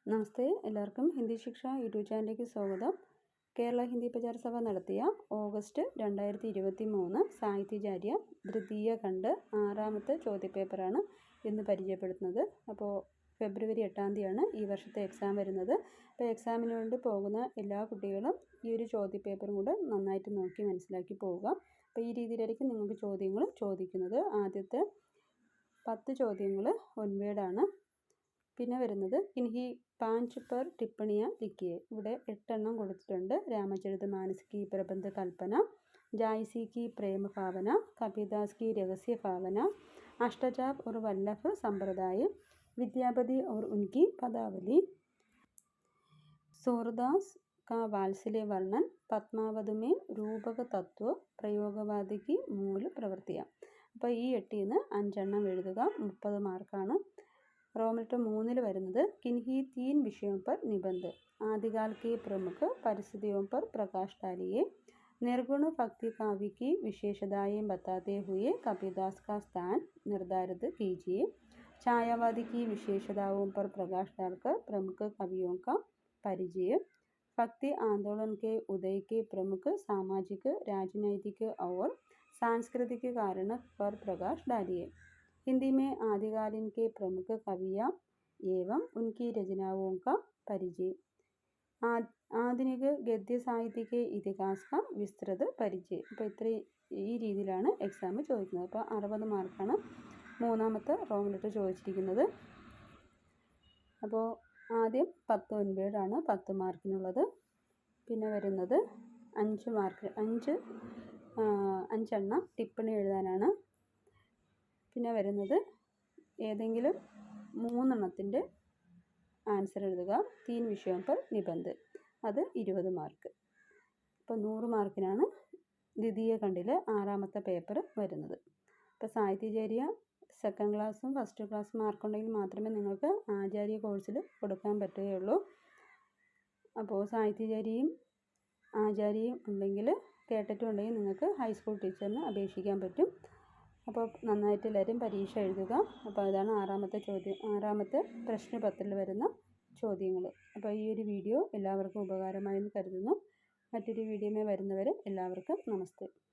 നമസ്തേ, എല്ലാവർക്കും ഹിന്ദി ശിക്ഷ യൂട്യൂബ് ചാനലിലേക്ക് സ്വാഗതം. കേരള ഹിന്ദി പ്രചാര സഭ നടത്തിയ ഓഗസ്റ്റ് 2023 സാഹിത്യചാര്യ ദ്വിതീയ ഖണ്ഡ് 6ാമത്തെ ചോദ്യപേപ്പറാണ് ഇന്ന് പരിചയപ്പെടുത്തുന്നത്. അപ്പോൾ ഫെബ്രുവരി 8-ാം തീയതിയാണ് ഈ വർഷത്തെ എക്സാം വരുന്നത്. അപ്പോൾ എക്സാമിന് വേണ്ടി പോകുന്ന എല്ലാ കുട്ടികളും ഈ ഒരു ചോദ്യപേപ്പറും കൂടെ നന്നായിട്ട് നോക്കി മനസ്സിലാക്കി പോവുക. അപ്പോൾ ഈ രീതിയിലായിരിക്കും നിങ്ങൾക്ക് ചോദ്യങ്ങൾ ചോദിക്കുന്നത്. ആദ്യത്തെ 10 ചോദ്യങ്ങൾ ഒൻവേഡാണ്. പിന്നെ വരുന്നത് ഇൻഹി 5 पर टिप्पणियाँ लिखिए. ഇവിടെ 8 എണ്ണം കൊടുത്തിട്ടുണ്ട്. രാമചരിതമാനസ് की प्रबंध कल्पना, जायसी की प्रेम भावना, कबीरदास की रहस्य भावना, अष्टजाप और वल्लभ संप्रदाय, विद्यापति और उनकी पदावली, सूरदास का वात्सल्य वर्णन, पद्मावत में रूपक तत्व, प्रयोगवादी की मूल प्रवृत्तियाँ. അപ്പോൾ ഈ 8-ൽ നിന്ന് 5 എണ്ണം എഴുതുക. 30 മാർക്കാണ്. रोम लेटर 3 വരുന്നത് किन्हीं 3 विषयों पर निबंध, आदिकाल के प्रमुख परिस्थितियों पर प्रकाश डालिए, निर्गुण भक्ति काव्य की विशेषताएं बताते हुए कबीरदास का स्थान निर्धारित कीजिए, छायावादी की विशेषताओं पर प्रकाश डालकर प्रमुख कवियों का परिचय, भक्ति आंदोलन के उदय के प्रमुख सामाजिक, राजनैतिक और सांस्कृतिक कारण पर प्रकाश डालिए, हिंदी में आदिकालीन के प्रमुख कवियाँ एवं उनकी रचनाओं का परिचय, ആധുനിക ഗദ്യ സാഹിത്യ ഇതിഹാസ का വിസ്തൃത പരിചയം. അപ്പോൾ ഈ രീതിയിലാണ് എക്സാം ചോദിക്കുന്നത്. അപ്പോൾ 60 മാർക്കാണ് 3ാമത്തെ റോങ് ലെറ്റർ ചോദിച്ചിരിക്കുന്നത്. അപ്പോൾ ആദ്യം 10 ഒൻവേഡാണ് 10 മാർക്കിനുള്ളത്. പിന്നെ വരുന്നത് 5 മാർക്ക് 5 എണ്ണം ടിപ്പണി എഴുതാനാണ്. പിന്നെ വരുന്നത് ഏതെങ്കിലും 3 എണ്ണത്തിൻ്റെ ആൻസർ എഴുതുക. 3 വിഷയം पर നിബന്ധ്, അത് 20 മാർക്ക്. അപ്പോൾ 100 മാർക്കിനാണ് ദ്വിതീയ ഖണ്ഡിലെ 6ാമത്തെ പേപ്പർ വരുന്നത്. അപ്പോൾ സാഹിത്യചാര്യ 2nd ക്ലാസ്സും 1st ക്ലാസ് മാർക്കുണ്ടെങ്കിൽ മാത്രമേ നിങ്ങൾക്ക് ആചാര്യ കോഴ്സിൽ കൊടുക്കാൻ പറ്റുകയുള്ളൂ. അപ്പോൾ സാഹിത്യചാര്യയും ആചാര്യയും ഉണ്ടെങ്കിൽ കേട്ടിട്ടും ഉണ്ടെങ്കിൽ നിങ്ങൾക്ക് ഹൈസ്കൂൾ ടീച്ചറിന് അപേക്ഷിക്കാൻ പറ്റും. അപ്പോൾ നന്നായിട്ട് എല്ലാവരും പരീക്ഷ എഴുതുക. അപ്പോൾ അതാണ് 6ാമത്തെ പ്രശ്നപത്രത്തിൽ വരുന്ന ചോദ്യങ്ങൾ. അപ്പോൾ ഈ ഒരു വീഡിയോ എല്ലാവർക്കും ഉപകാരമായെന്ന് കരുതുന്നു. മറ്റൊരു വീഡിയോയിൽ വരുന്നവരെ എല്ലാവർക്കും നമസ്തേ.